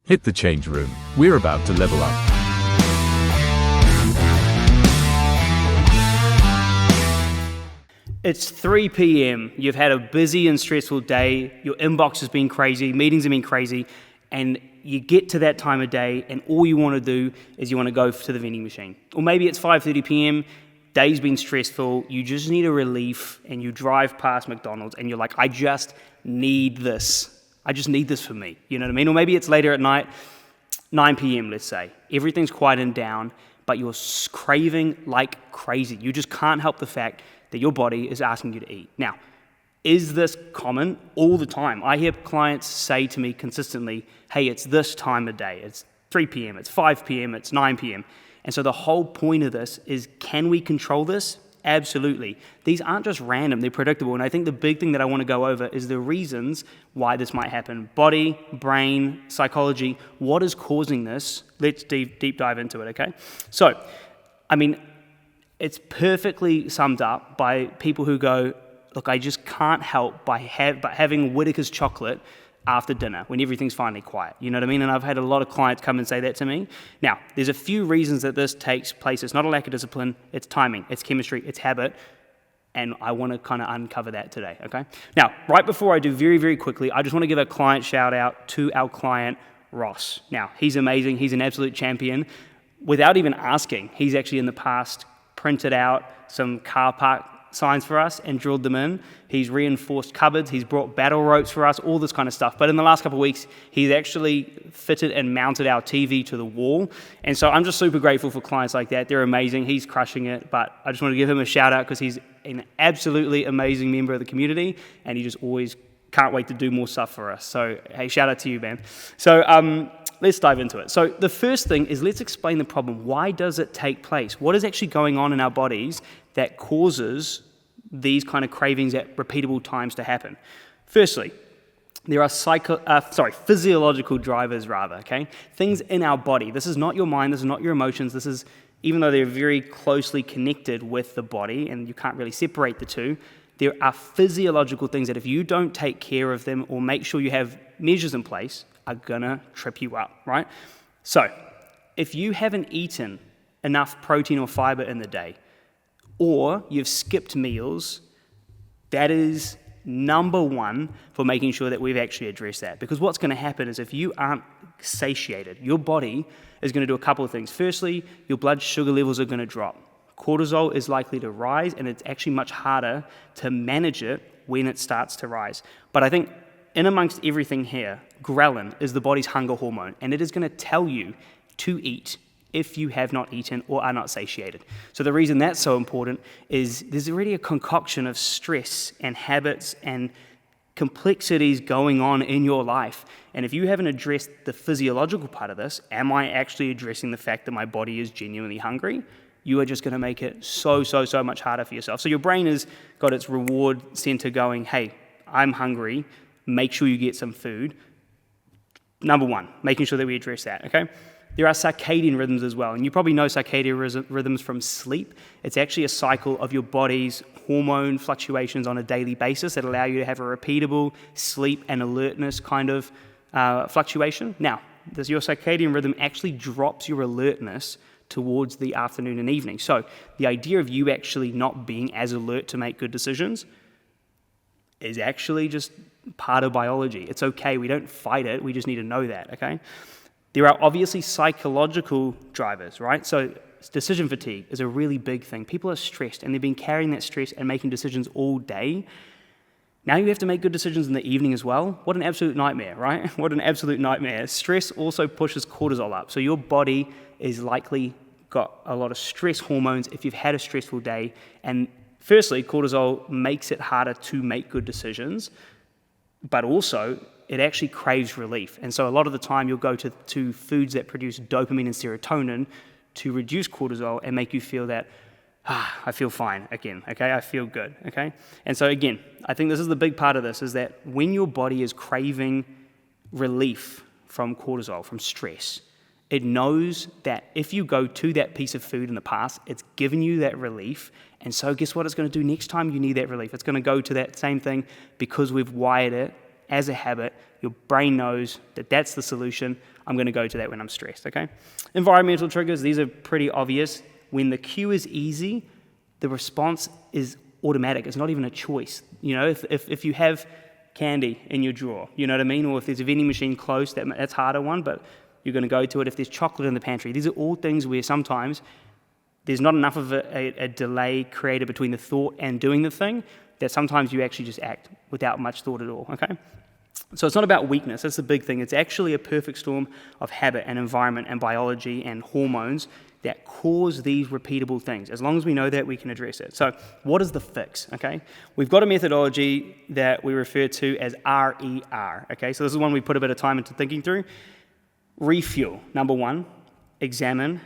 Hit the change room. We're about to level up. It's 3 p.m. You've had a busy and stressful day. Your inbox has been crazy. Meetings have been crazy. And you get to that time of day and all you want to do is you want to go to the vending machine. Or maybe it's 5:30 p.m. Day's been stressful. You just need a relief and you drive past McDonald's and you're like, I just need this. I just need this for me. You know what I mean? Or maybe it's later at night, 9 p.m. let's say. Everything's quieted down, but you're craving like crazy. You just can't help the fact that your body is asking you to eat. Now, is this common? All the time. I hear clients say to me consistently, hey, it's this time of day. It's 3 p.m., it's 5 p.m., it's 9 p.m. And so the whole point of this is, can we control this? Absolutely. These aren't just random, they're predictable. And I think the big thing that I want to go over is the reasons why this might happen. Body, brain, psychology, what is causing this? Let's deep dive into it, okay? So, it's perfectly summed up by people who go, look, I just can't help but having Whittaker's chocolate after dinner when everything's finally quiet. You know what I mean? And I've had a lot of clients come and say that to me. Now, there's a few reasons that this takes place. It's not a lack of discipline, it's timing, it's chemistry, it's habit, and I want to kind of uncover that today, okay? Now, right before I do, very, very quickly, I just want to give a client shout out to our client, Ross. Now, he's amazing, he's an absolute champion. Without even asking, he's actually in the past printed out some car park signs for us and drilled them in. He's reinforced cupboards, he's brought battle ropes for us, all this kind of stuff. But in the last couple of weeks, he's actually fitted and mounted our TV to the wall. And so I'm just super grateful for clients like that. They're amazing, he's crushing it. But I just want to give him a shout out because he's an absolutely amazing member of the community and he just always can't wait to do more stuff for us. So hey, shout out to you, man. So let's dive into it. So the first thing is, let's explain the problem. Why does it take place? What is actually going on in our bodies that causes these kind of cravings at repeatable times to happen? Firstly, there are physiological drivers rather, okay? Things in our body. This is not your mind, this is not your emotions, this is, even though they're very closely connected with the body and you can't really separate the two, there are physiological things that if you don't take care of them or make sure you have measures in place, are gonna trip you up, right? So, if you haven't eaten enough protein or fiber in the day, or you've skipped meals, that is number one for making sure that we've actually addressed that. Because what's gonna happen is if you aren't satiated, your body is gonna do a couple of things. Firstly, your blood sugar levels are gonna drop. Cortisol is likely to rise, and it's actually much harder to manage it when it starts to rise. But I think in amongst everything here, ghrelin is the body's hunger hormone, and it is going to tell you to eat if you have not eaten or are not satiated. So the reason that's so important is there's already a concoction of stress and habits and complexities going on in your life. And if you haven't addressed the physiological part of this, am I actually addressing the fact that my body is genuinely hungry? You are just going to make it so much harder for yourself. So your brain has got its reward center going, hey, I'm hungry, make sure you get some food. Number one, making sure that we address that, okay? There are circadian rhythms as well, and you probably know circadian rhythms from sleep. It's actually a cycle of your body's hormone fluctuations on a daily basis that allow you to have a repeatable sleep and alertness kind of fluctuation. Now, your circadian rhythm actually drops your alertness towards the afternoon and evening. So the idea of you actually not being as alert to make good decisions is actually just part of biology. It's okay, we don't fight it, we just need to know that, okay? There are obviously psychological drivers, right? So decision fatigue is a really big thing. People are stressed and they've been carrying that stress and making decisions all day. Now you have to make good decisions in the evening as well. What an absolute nightmare, right? What an absolute nightmare. Stress also pushes cortisol up. So your body is likely got a lot of stress hormones if you've had a stressful day. And firstly, cortisol makes it harder to make good decisions, but also it actually craves relief. And so a lot of the time you'll go to foods that produce dopamine and serotonin to reduce cortisol and make you feel that, I feel fine again, okay? I feel good, okay? And so again, I think this is the big part of this, is that when your body is craving relief from cortisol, from stress, it knows that if you go to that piece of food in the past, it's given you that relief. And so guess what it's going to do next time you need that relief? It's going to go to that same thing because we've wired it as a habit. Your brain knows that that's the solution. I'm going to go to that when I'm stressed, okay? Environmental triggers, these are pretty obvious. When the cue is easy, the response is automatic. It's not even a choice. You know, if you have candy in your drawer, you know what I mean? Or if there's a vending machine close, that's a harder one, but you're going to go to it. If there's chocolate in the pantry, these are all things where sometimes there's not enough of a delay created between the thought and doing the thing that sometimes you actually just act without much thought at all, okay? So it's not about weakness, that's the big thing. It's actually a perfect storm of habit and environment and biology and hormones that cause these repeatable things. As long as we know that, we can address it. So what is the fix, okay? We've got a methodology that we refer to as RER, okay? So this is one we put a bit of time into thinking through. Refuel, number one, examine,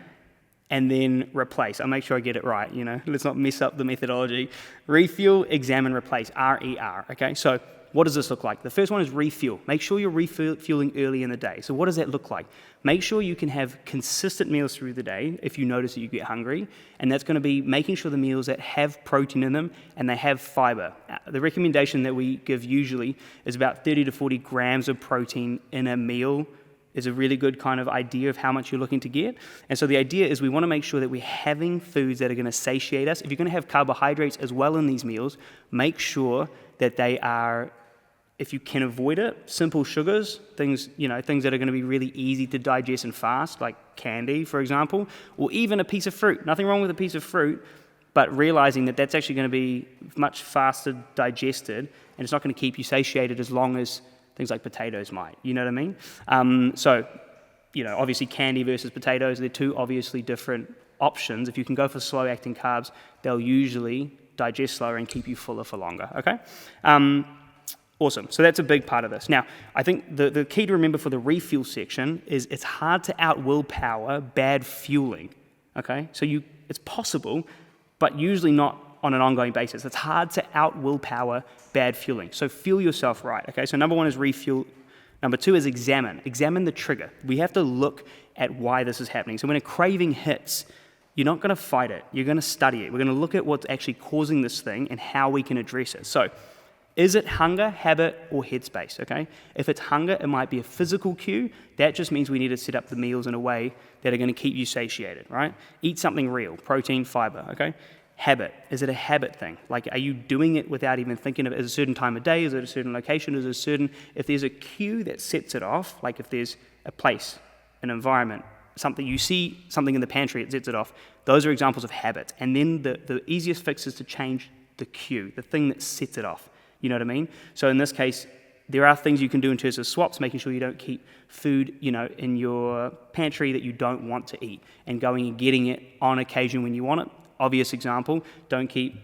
and then replace. I'll make sure I get it right, you know? Let's not mess up the methodology. Refuel, examine, replace, RER, okay? So what does this look like? The first one is refuel. Make sure you're refueling early in the day. So what does that look like? Make sure you can have consistent meals through the day if you notice that you get hungry, and that's going to be making sure the meals that have protein in them and they have fiber. The recommendation that we give usually is about 30 to 40 grams of protein in a meal is a really good kind of idea of how much you're looking to get. And so the idea is we want to make sure that we're having foods that are going to satiate us. If you're going to have carbohydrates as well in these meals, make sure that they are, if you can avoid it, simple sugars, things that are going to be really easy to digest and fast, like candy, for example, or even a piece of fruit. Nothing wrong with a piece of fruit, but realizing that that's actually going to be much faster digested, and it's not going to keep you satiated as long as things like potatoes might, you know what I mean? So, obviously candy versus potatoes, they're two obviously different options. If you can go for slow-acting carbs, they'll usually digest slower and keep you fuller for longer, okay? Awesome, so that's a big part of this. Now, I think the key to remember for the refuel section is it's hard to out-willpower bad fueling, okay? So it's possible, but usually not on an ongoing basis. It's hard to out-willpower bad fueling. So fuel yourself right, okay? So number one is refuel. Number two is examine. Examine the trigger. We have to look at why this is happening. So when a craving hits, you're not going to fight it. You're going to study it. We're going to look at what's actually causing this thing and how we can address it. So is it hunger, habit, or headspace, okay? If it's hunger, it might be a physical cue. That just means we need to set up the meals in a way that are going to keep you satiated, right? Eat something real, protein, fiber, okay? Habit, is it a habit thing? Like, are you doing it without even thinking of it? Is it a certain time of day? Is it a certain location? Is it if there's a cue that sets it off, like if there's a place, an environment, something, you see something in the pantry, it sets it off. Those are examples of habits. And then the easiest fix is to change the cue, the thing that sets it off. You know what I mean? So in this case, there are things you can do in terms of swaps, making sure you don't keep food, in your pantry that you don't want to eat, and going and getting it on occasion when you want it. Obvious example, don't keep,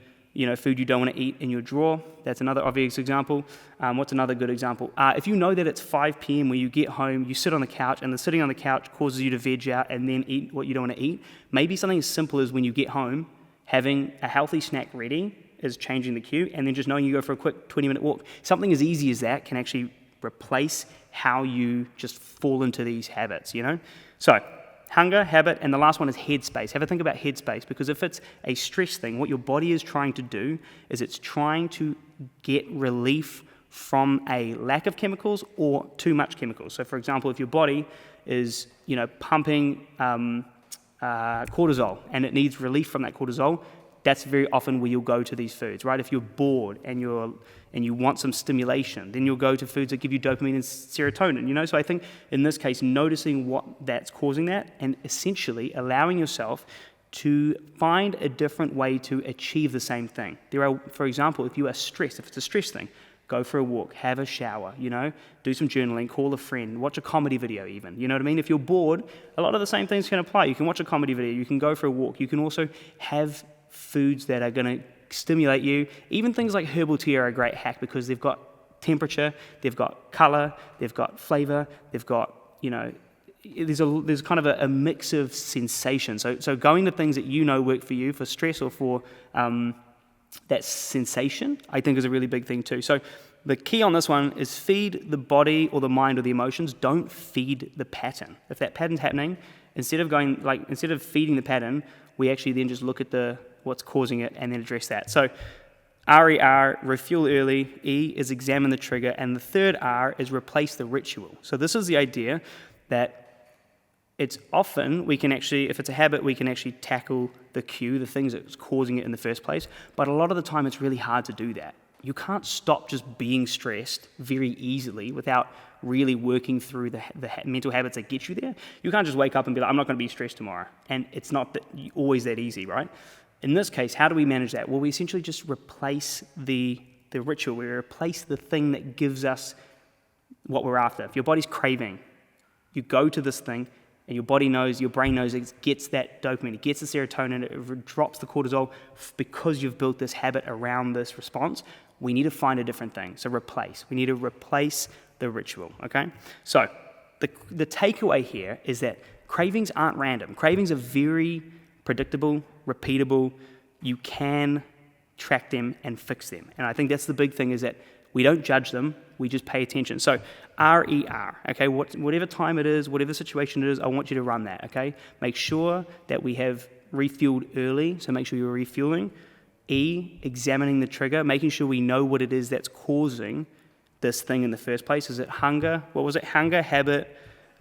food you don't want to eat in your drawer. That's another obvious example. What's another good example? If you know that it's 5 p.m. when you get home, you sit on the couch, and the sitting on the couch causes you to veg out and then eat what you don't want to eat, maybe something as simple as when you get home, having a healthy snack ready is changing the cue, and then just knowing you go for a quick 20-minute walk. Something as easy as that can actually replace how you just fall into these habits, So, hunger, habit, and the last one is headspace. Have a think about headspace, because if it's a stress thing, what your body is trying to do is it's trying to get relief from a lack of chemicals or too much chemicals. So, for example, if your body is, pumping cortisol and it needs relief from that cortisol, that's very often where you'll go to these foods, right? If you're bored and you want some stimulation, then you'll go to foods that give you dopamine and serotonin, So I think in this case, noticing what that's causing that and essentially allowing yourself to find a different way to achieve the same thing. There are, for example, if you are stressed, if it's a stress thing, go for a walk, have a shower, do some journaling, call a friend, watch a comedy video even, you know what I mean? If you're bored, a lot of the same things can apply. You can watch a comedy video, you can go for a walk, you can also have foods that are going to stimulate you. Even things like herbal tea are a great hack because they've got temperature, they've got color, they've got flavor, they've got, there's kind of a mix of sensations. So going to things that work for you for stress or for that sensation, I think is a really big thing too. So the key on this one is feed the body or the mind or the emotions. Don't feed the pattern. If that pattern's happening, instead of feeding the pattern, we actually then just look at what's causing it and then address that. So RER, refuel early. E is examine the trigger. And the third R is replace the ritual. So this is the idea that it's often, we can actually, if it's a habit, we can actually tackle the cue, the things that's causing it in the first place. But a lot of the time, it's really hard to do that. You can't stop just being stressed very easily without really working through the mental habits that get you there. You can't just wake up and be like, I'm not going to be stressed tomorrow. And it's not always that easy, right? In this case, how do we manage that? Well, we essentially just replace the ritual. We replace the thing that gives us what we're after. If your body's craving, you go to this thing, and your body knows, your brain knows it gets that dopamine, it gets the serotonin, it drops the cortisol because you've built this habit around this response. We need to find a different thing. So replace. We need to replace the ritual, okay? So the takeaway here is that cravings aren't random. Cravings are very predictable, repeatable. You can track them and fix them. And I think that's the big thing, is that we don't judge them, we just pay attention. So RER, okay, whatever time it is, whatever situation it is, I want you to run that, okay? Make sure that we have refueled early, so make sure you're refueling. E, examining the trigger, making sure we know what it is that's causing this thing in the first place. Is it hunger? What was it? Hunger, habit,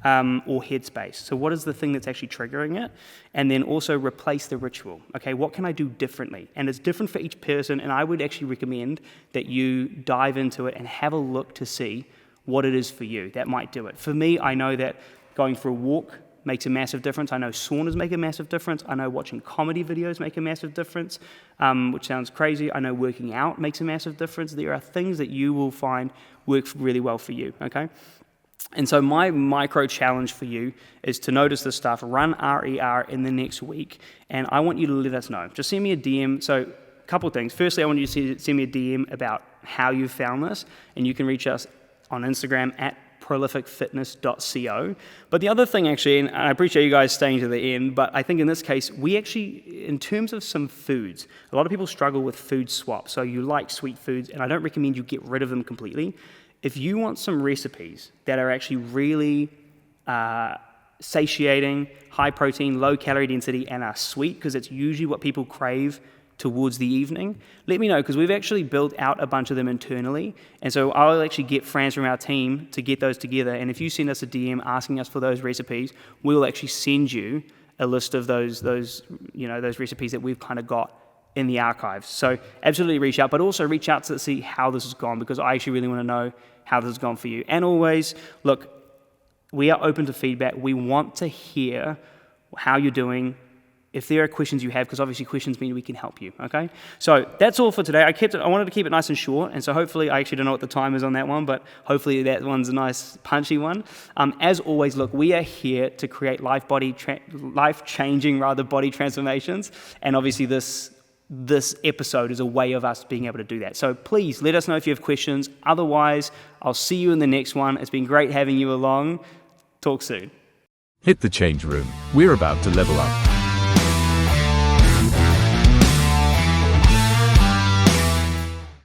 or headspace. So what is the thing that's actually triggering it? And then also replace the ritual. Okay, what can I do differently? And it's different for each person, and I would actually recommend that you dive into it and have a look to see what it is for you that might do it. For me, I know that going for a walk makes a massive difference. I know saunas make a massive difference. I know watching comedy videos make a massive difference, which sounds crazy. I know working out makes a massive difference. There are things that you will find work really well for you, okay? And so my micro challenge for you is to notice this stuff, run RER in the next week, and I want you to let us know. Just send me a DM. So a couple of things. Firstly, I want you to send me a DM about how you found this, and you can reach us on Instagram at prolificfitness.co. But the other thing actually, and I appreciate you guys staying to the end, but I think in this case, we actually, in terms of some foods, a lot of people struggle with food swap. So you like sweet foods, and I don't recommend you get rid of them completely. If you want some recipes that are actually really satiating, high protein, low calorie density, and are sweet, because it's usually what people crave towards the evening, let me know, because we've actually built out a bunch of them internally. And so I'll actually get friends from our team to get those together. And if you send us a DM asking us for those recipes, we'll actually send you a list of those recipes that we've kind of got in the archives. So absolutely reach out, but also reach out to see how this has gone, because I actually really want to know how this has gone for you. And always, look, we are open to feedback. We want to hear how you're doing. If there are questions you have, because obviously questions mean we can help you, okay? So that's all for today. I wanted to keep it nice and short, and so hopefully, I actually don't know what the time is on that one, but hopefully that one's a nice punchy one. As always, look, we are here to create life-changing body transformations, and obviously this episode is a way of us being able to do that. So please let us know if you have questions. Otherwise, I'll see you in the next one. It's been great having you along. Talk soon. Hit the change room. We're about to level up.